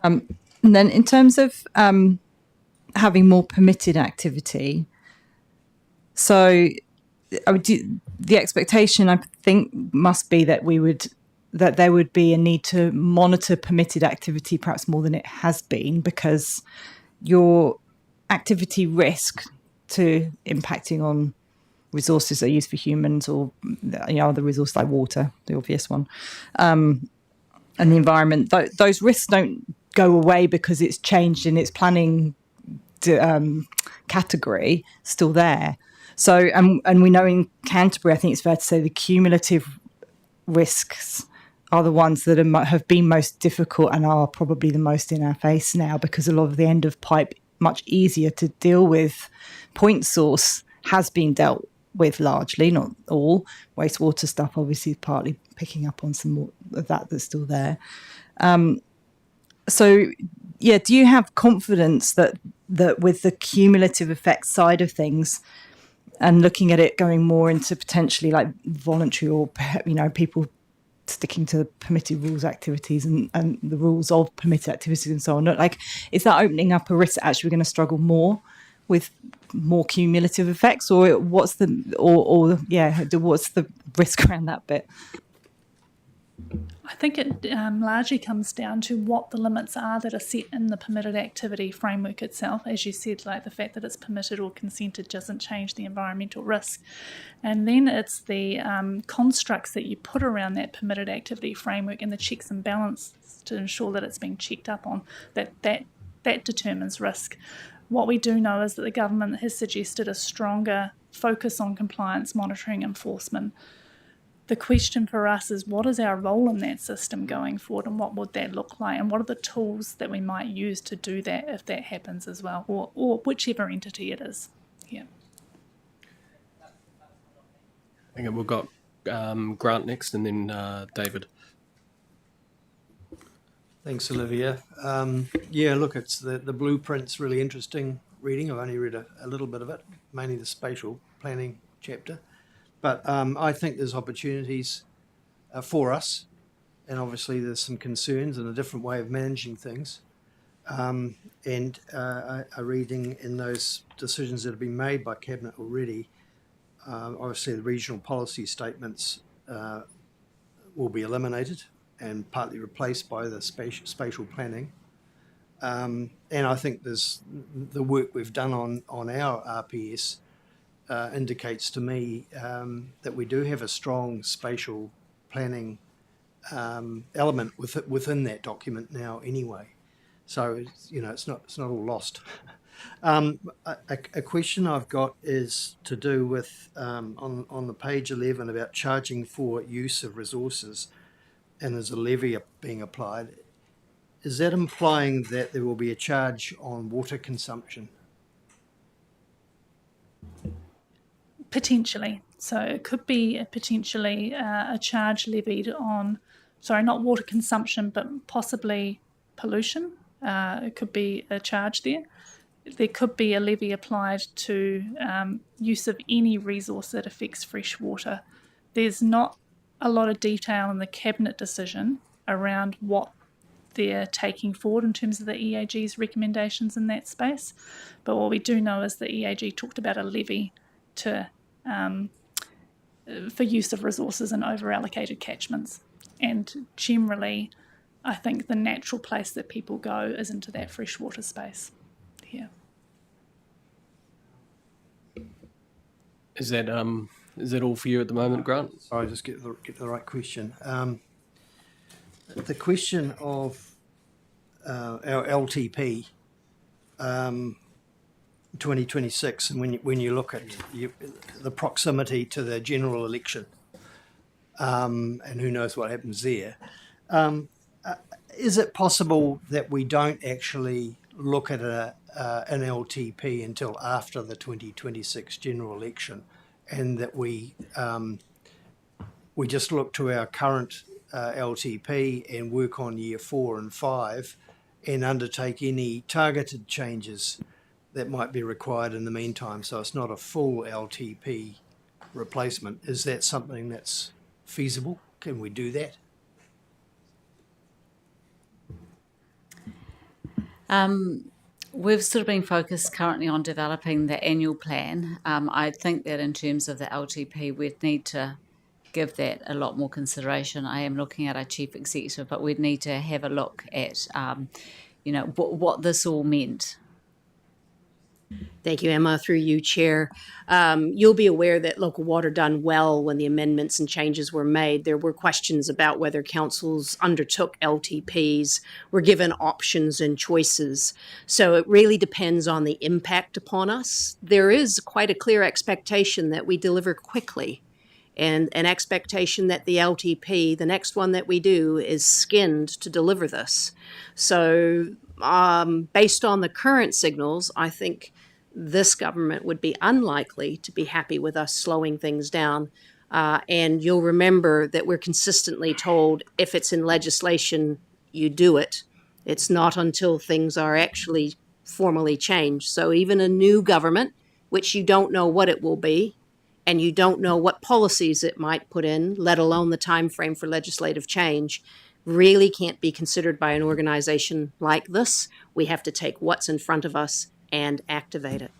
And then in terms of having more permitted activity, so the expectation, I think, must be that there would be a need to monitor permitted activity perhaps more than it has been, because your activity risk to impacting on resources that are used for humans, or other resources like water, the obvious one, and the environment. Those risks don't go away because it's changed in its planning category. Still there. So, and we know in Canterbury, I think it's fair to say the cumulative risks are the ones that have been most difficult and are probably the most in our face now, because a lot of the end of pipe, much easier to deal with, point source has been dealt with largely, not all. Wastewater stuff obviously is partly picking up on some more of that's still there. So, yeah, do you have confidence that with the cumulative effects side of things, and looking at it going more into potentially like voluntary or, people sticking to permitted rules activities and the rules of permitted activities and so on, like, is that opening up a risk that actually we're going to struggle more with more cumulative effects, or what's the risk around that bit? I think it largely comes down to what the limits are that are set in the permitted activity framework itself. As you said, like the fact that it's permitted or consented doesn't change the environmental risk. And then it's the constructs that you put around that permitted activity framework and the checks and balances to ensure that it's being checked up on, that determines risk. What we do know is that the government has suggested a stronger focus on compliance, monitoring, enforcement. The question for us is, what is our role in that system going forward, and what would that look like, and what are the tools that we might use to do that if that happens as well, or whichever entity it is. Yeah. I think we've got Grant next, and then David. Thanks, Olivia. Look, it's the blueprint's really interesting reading. I've only read a little bit of it, mainly the spatial planning chapter. But I think there's opportunities for us, and obviously there's some concerns and a different way of managing things. A reading in those decisions that have been made by Cabinet already, obviously the regional policy statements will be eliminated and partly replaced by the spatial planning. And I think there's the work we've done on our RPS indicates to me that we do have a strong spatial planning element within that document now anyway. So it's not all lost. A question I've got is to do with on the page 11 about charging for use of resources, and there's a levy being applied. Is that implying that there will be a charge on water consumption? Potentially. So it could be potentially a charge levied on, not water consumption, but possibly pollution. It could be a charge there. There could be a levy applied to use of any resource that affects fresh water. There's not a lot of detail in the Cabinet decision around what they're taking forward in terms of the EAG's recommendations in that space. But what we do know is the EAG talked about a levy to for use of resources in over-allocated catchments. And generally, I think the natural place that people go is into that freshwater space here. Is that all for you at the moment, Grant? Sorry, just get the right question. The question of our LTP 2026, and when you look at the proximity to the general election, and who knows what happens there, is it possible that we don't actually look at an LTP until after the 2026 general election, and that we just look to our current LTP and work on year 4 and 5 and undertake any targeted changes that might be required in the meantime, so it's not a full LTP replacement? Is that something that's feasible? Can we do that? We've sort of been focused currently on developing the annual plan. I think that in terms of the LTP, we'd need to give that a lot more consideration. I am looking at our chief executive, but we'd need to have a look at, what this all meant. Thank you, Emma. Through you, Chair. You'll be aware that local water done well when the amendments and changes were made. There were questions about whether councils undertook LTPs, were given options and choices. So it really depends on the impact upon us. There is quite a clear expectation that we deliver quickly, and an expectation that the LTP, the next one that we do, is skinned to deliver this. So based on the current signals, I think this government would be unlikely to be happy with us slowing things down. And you'll remember that we're consistently told if it's in legislation, you do it. It's not until things are actually formally changed. So even a new government, which you don't know what it will be, and you don't know what policies it might put in, let alone the time frame for legislative change, really can't be considered by an organization like this. We have to take what's in front of us and activate it.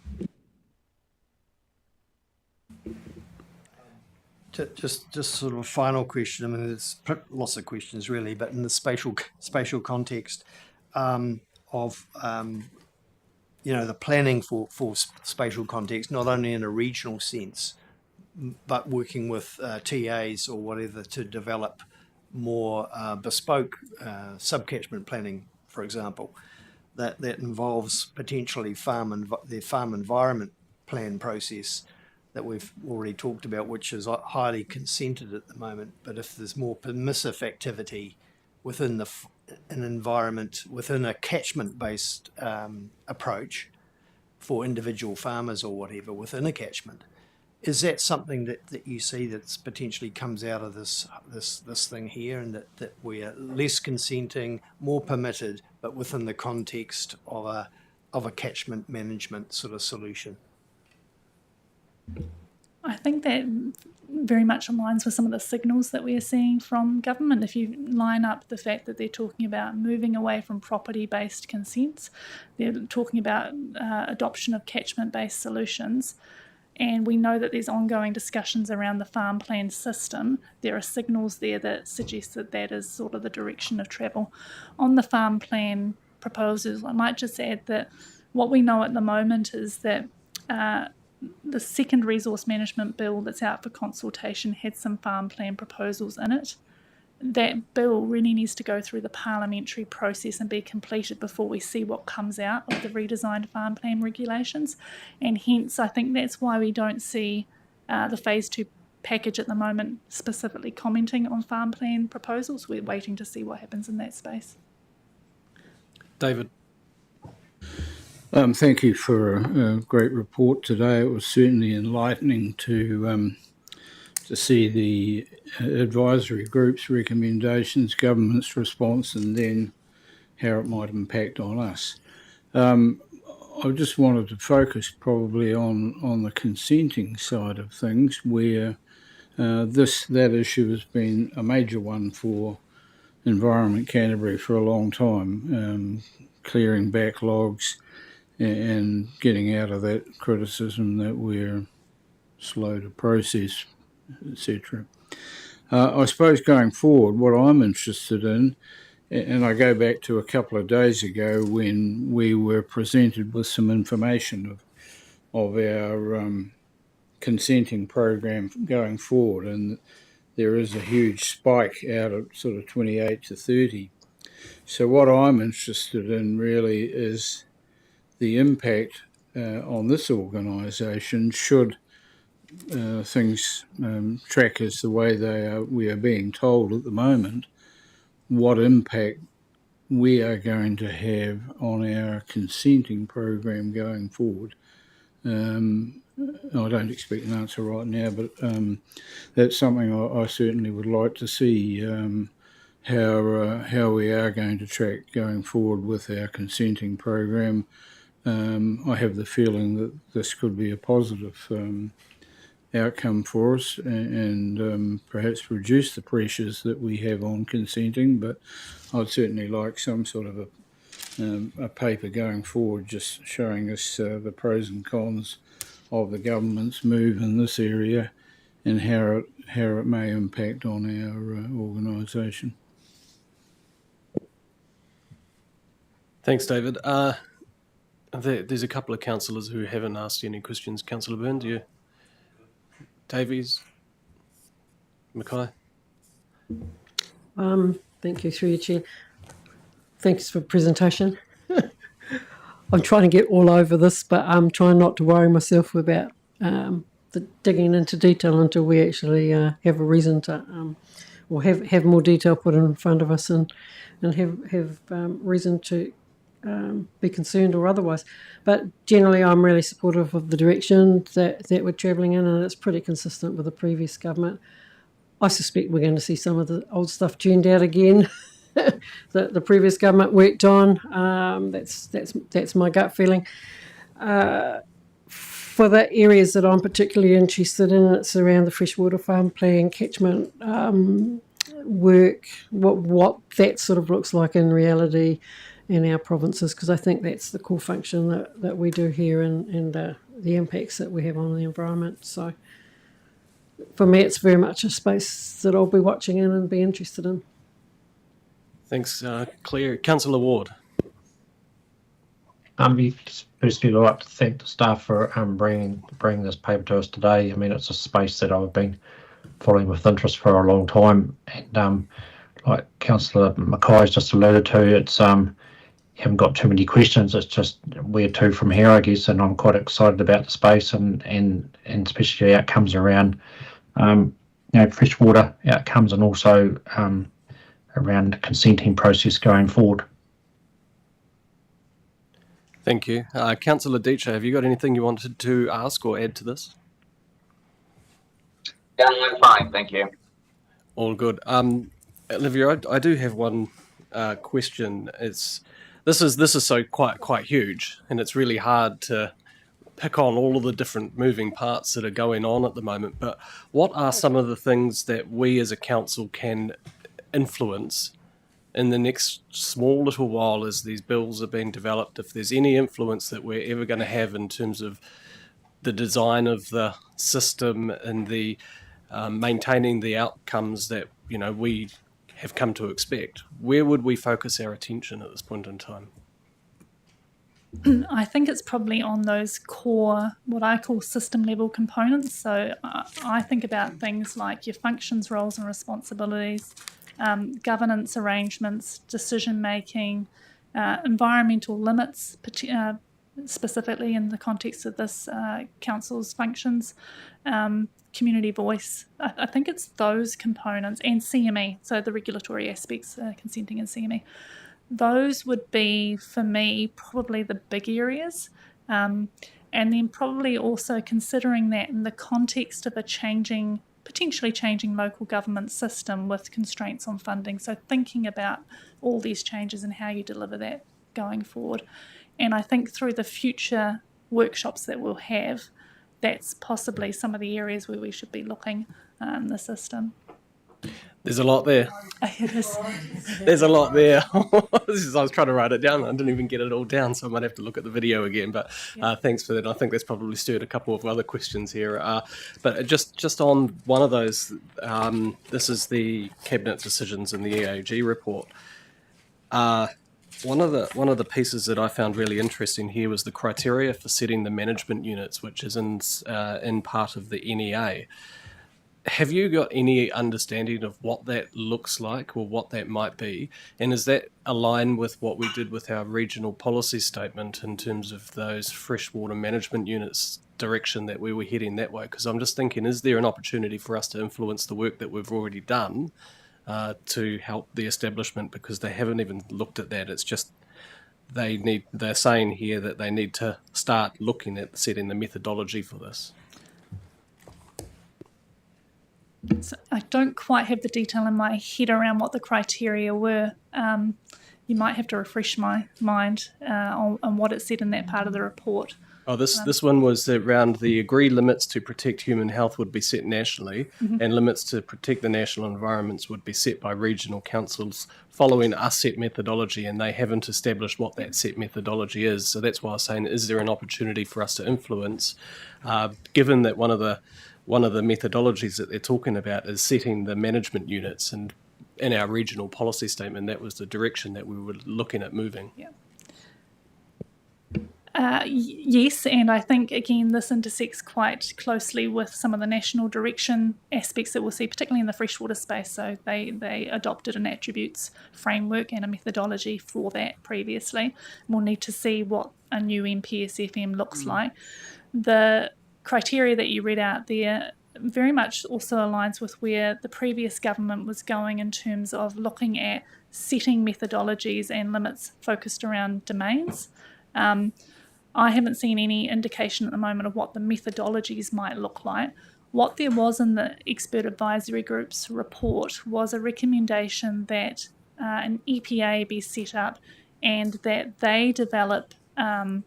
Just sort of a final question. I mean, there's lots of questions really, but in the spatial context of the planning for spatial context, not only in a regional sense, but working with TAs or whatever to develop more bespoke subcatchment planning, for example, that involves potentially the farm environment plan process that we've already talked about, which is highly consented at the moment. But if there's more permissive activity within an environment, within a catchment-based approach for individual farmers or whatever within a catchment, is that something that you see that's potentially comes out of this thing here, and that we are less consenting, more permitted, but within the context of a catchment management sort of solution? I think that very much aligns with some of the signals that we are seeing from government. If you line up the fact that they're talking about moving away from property-based consents, they're talking about adoption of catchment-based solutions, and we know that there's ongoing discussions around the farm plan system. There are signals there that suggest that that is sort of the direction of travel. On the farm plan proposals, I might just add that what we know at the moment is that the second resource management bill that's out for consultation had some farm plan proposals in it. That bill really needs to go through the parliamentary process and be completed before we see what comes out of the redesigned farm plan regulations. And hence, I think that's why we don't see the phase 2 package at the moment specifically commenting on farm plan proposals. We're waiting to see what happens in that space. David. Thank you for a great report today. It was certainly enlightening to see the advisory group's recommendations, government's response, and then how it might impact on us. I just wanted to focus probably on the consenting side of things, where that issue has been a major one for Environment Canterbury for a long time, clearing backlogs and getting out of that criticism that we're slow to process, etc. I suppose going forward, what I'm interested in, and I go back to a couple of days ago when we were presented with some information of our consenting program going forward, and there is a huge spike out of sort of 28 to 30. So what I'm interested in really is the impact on this organisation should things track as the way we are being told at the moment, what impact we are going to have on our consenting program going forward. I don't expect an answer right now, but that's something I certainly would like to see, how we are going to track going forward with our consenting program. I have the feeling that this could be a positive outcome for us and perhaps reduce the pressures that we have on consenting, but I'd certainly like some sort of a paper going forward just showing us the pros and cons of the government's move in this area and how it may impact on our organisation. Thanks, David. There's a couple of councillors who haven't asked any questions. Councillor Byrne, do you? Davies? Mackay? Thank you, through your chair. Thanks for the presentation. I'm trying to get all over this, but I'm trying not to worry myself about digging into detail until we actually have a reason to, or have more detail put in front of us and have reason to be concerned or otherwise. But generally, I'm really supportive of the direction that we're travelling in, and it's pretty consistent with the previous government. I suspect we're going to see some of the old stuff tuned out again that the previous government worked on. That's my gut feeling. For the areas that I'm particularly interested in, it's around the freshwater farm plan, catchment work, what that sort of looks like in reality in our provinces, because I think that's the core function that we do here and the impacts that we have on the environment. So for me, it's very much a space that I'll be watching in and be interested in. Thanks, Claire. Councillor Ward. Firstly, I'd like to thank the staff for bringing this paper to us today. I mean, it's a space that I've been following with interest for a long time, and like Councillor Mackay's just alluded to, it's you haven't got too many questions. It's just where to from here, I guess, and I'm quite excited about the space and especially outcomes around freshwater outcomes and also around the consenting process going forward. Thank you. Councillor Deitcher, have you got anything you wanted to ask or add to this? Yeah, I'm fine, thank you. All good. Olivia, I do have one question. This is so quite huge, and it's really hard to pick on all of the different moving parts that are going on at the moment. But what are some of the things that we as a council can influence in the next small little while as these bills are being developed? If there's any influence that we're ever going to have in terms of the design of the system and the maintaining the outcomes that we have come to expect, where would we focus our attention at this point in time? I think it's probably on those core, what I call system level components. So I think about things like your functions, roles and responsibilities, governance arrangements, decision making, environmental limits, specifically in the context of this council's functions, community voice. I think it's those components, and CME, so the regulatory aspects, consenting and CME. Those would be, for me, probably the big areas. And then probably also considering that in the context of a potentially changing local government system with constraints on funding. So thinking about all these changes and how you deliver that going forward. And I think through the future workshops that we'll have, that's possibly some of the areas where we should be looking in the system. There's a lot there. It is. There's a lot there. I was trying to write it down. I didn't even get it all down, so I might have to look at the video again. But thanks for that. I think that's probably stirred a couple of other questions here. But just on one of those, this is the cabinet decisions in the EAG report. One of the pieces that I found really interesting here was the criteria for setting the management units, which is in part of the NEA. Have you got any understanding of what that looks like or what that might be? And is that aligned with what we did with our regional policy statement in terms of those freshwater management units direction that we were heading that way? Because I'm just thinking, is there an opportunity for us to influence the work that we've already done to help the establishment? Because they haven't even looked at that. It's just they're saying here that they need to start looking at setting the methodology for this. So I don't quite have the detail in my head around what the criteria were. You might have to refresh my mind on what it said in that part of the report. Oh, this one was around the agreed limits to protect human health would be set nationally, and limits to protect the national environments would be set by regional councils following a set methodology, and they haven't established what that set methodology is. So that's why I was saying, is there an opportunity for us to influence, given that one of the methodologies that they're talking about is setting the management units, and in our regional policy statement, that was the direction that we were looking at moving. Yeah. Yes, and I think, again, this intersects quite closely with some of the national direction aspects that we'll see, particularly in the freshwater space. So they adopted an attributes framework and a methodology for that previously. We'll need to see what a new MPSFM looks like. The criteria that you read out there very much also aligns with where the previous government was going in terms of looking at setting methodologies and limits focused around domains. I haven't seen any indication at the moment of what the methodologies might look like. What there was in the expert advisory group's report was a recommendation that an EPA be set up and that they develop a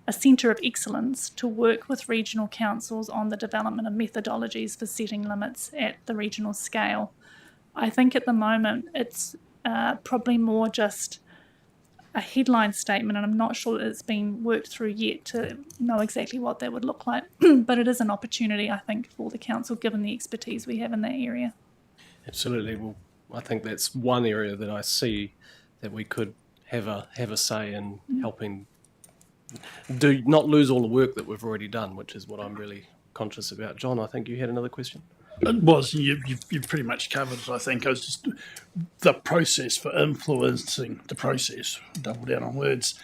centre of excellence to work with regional councils on the development of methodologies for setting limits at the regional scale. I think at the moment it's probably more just a headline statement, and I'm not sure that it's been worked through yet to know exactly what that would look like. But it is an opportunity, I think, for the council, given the expertise we have in that area. Absolutely. Well, I think that's one area that I see that we could have a say in helping not lose all the work that we've already done, which is what I'm really conscious about. John, I think you had another question. It was, you've pretty much covered it, I think. I was just, the process for influencing the process, double down on words,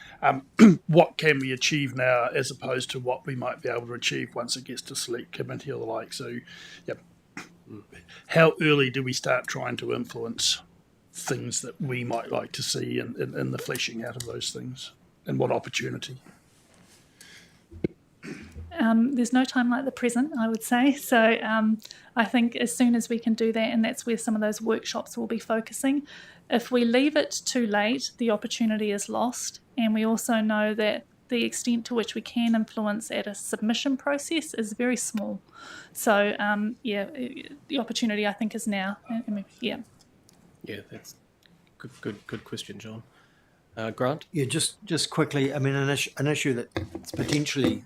what can we achieve now as opposed to what we might be able to achieve once it gets to select committee or the like. So, how early do we start trying to influence things that we might like to see in the fleshing out of those things, and what opportunity? There's no time like the present, I would say. So I think as soon as we can do that, and that's where some of those workshops will be focusing. If we leave it too late, the opportunity is lost. And we also know that the extent to which we can influence at a submission process is very small. So, the opportunity, I think, is now. Yeah, that's good question, John. Grant? Yeah, just quickly, I mean, an issue that's potentially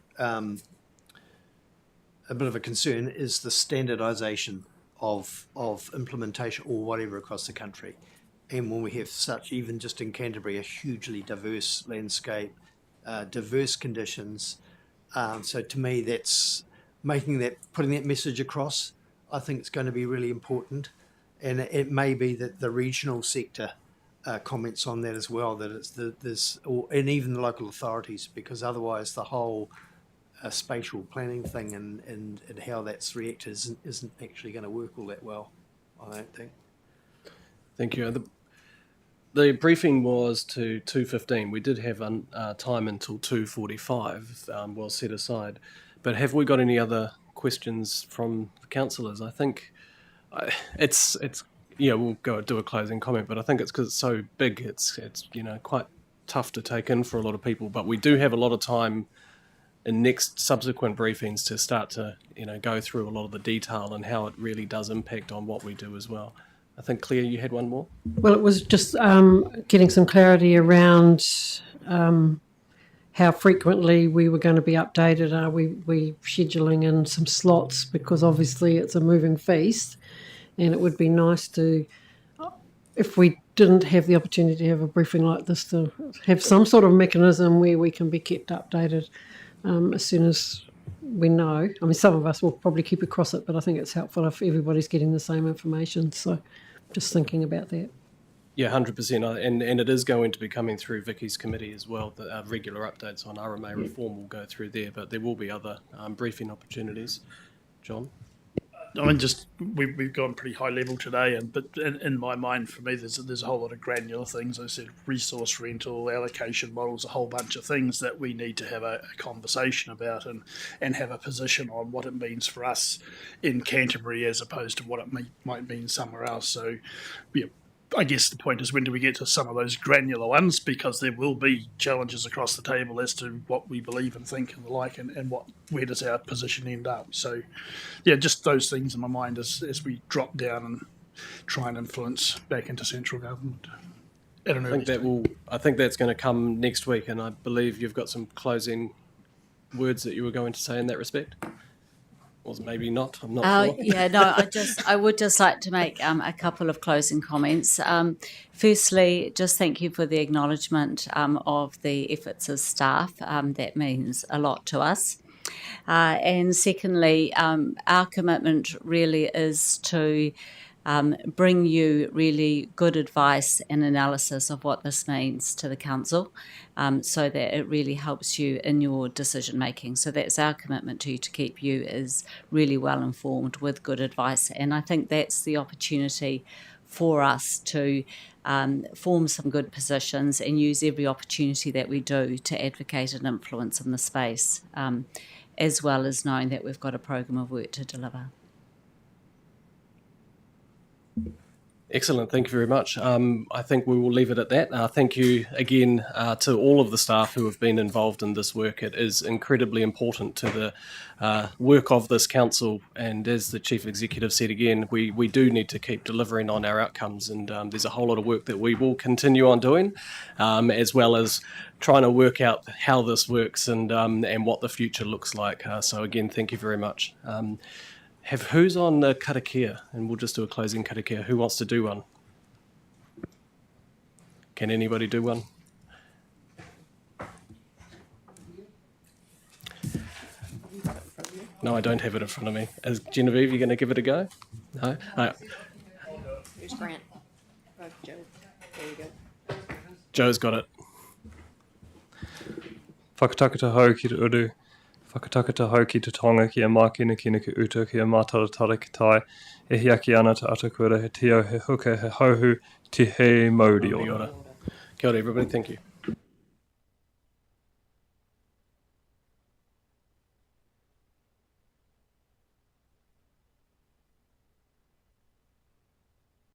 a bit of a concern is the standardisation of implementation or whatever across the country. And when we have such, even just in Canterbury, a hugely diverse landscape, diverse conditions. So to me, that's putting that message across, I think it's going to be really important. And it may be that the regional sector comments on that as well, that and even the local authorities, because otherwise the whole spatial planning thing and how that's reacted isn't actually going to work all that well, I don't think. Thank you. The briefing was to 2:15. We did have time until 2:45 was set aside. But have we got any other questions from the councillors? I think it's we'll go do a closing comment, but I think it's because it's so big, it's quite tough to take in for a lot of people. But we do have a lot of time in next subsequent briefings to start to go through a lot of the detail and how it really does impact on what we do as well. I think, Claire, you had one more? Well, it was just getting some clarity around how frequently we were going to be updated. Are we scheduling in some slots? Because obviously it's a moving feast, and it would be nice to, if we didn't have the opportunity to have a briefing like this, to have some sort of mechanism where we can be kept updated as soon as we know. I mean, some of us will probably keep across it, but I think it's helpful if everybody's getting the same information. So just thinking about that. Yeah, 100%. And it is going to be coming through Vicky's committee as well. The regular updates on RMA reform will go through there, but there will be other briefing opportunities. John? I mean, just we've gone pretty high level today, but in my mind, for me, there's a whole lot of granular things. I said resource rental, allocation models, a whole bunch of things that we need to have a conversation about and have a position on what it means for us in Canterbury as opposed to what it might mean somewhere else. So, yeah. I guess the point is, when do we get to some of those granular ones? Because there will be challenges across the table as to what we believe and think and the like, and where does our position end up. So, yeah, just those things in my mind as we drop down and try and influence back into central government. I think that's going to come next week, and I believe you've got some closing words that you were going to say in that respect. Or maybe not. I'm not sure. Yeah, no. I would just like to make a couple of closing comments. Firstly, just thank you for the acknowledgement of the efforts of staff. That means a lot to us. And secondly, our commitment really is to bring you really good advice and analysis of what this means to the council, so that it really helps you in your decision making. So that's our commitment to you, to keep you as really well informed with good advice. And I think that's the opportunity for us to form some good positions and use every opportunity that we do to advocate and influence in the space, as well as knowing that we've got a program of work to deliver. Excellent. Thank you very much. I think we will leave it at that. Thank you again to all of the staff who have been involved in this work. It is incredibly important to the work of this council. And as the Chief Executive said again, we do need to keep delivering on our outcomes. And there's a whole lot of work that we will continue on doing, as well as trying to work out how this works and what the future looks like. So again, thank you very much. Who's on the karakia? And we'll just do a closing karakia. Who wants to do one? Can anybody do one? No, I don't have it in front of me. Is Genevieve, you going to give it a go? No? Here's Grant. Oh, Joe. There you go. Joe's got it. Whakatakata hau ki te uru. Whakatakata hau ki te tonga ki a mākina kina ki uta ki a mātaratara ki tai. E hiaki ana te atakura he tio he huka he hauhu te he mauri ora. Kia ora everybody, thank you.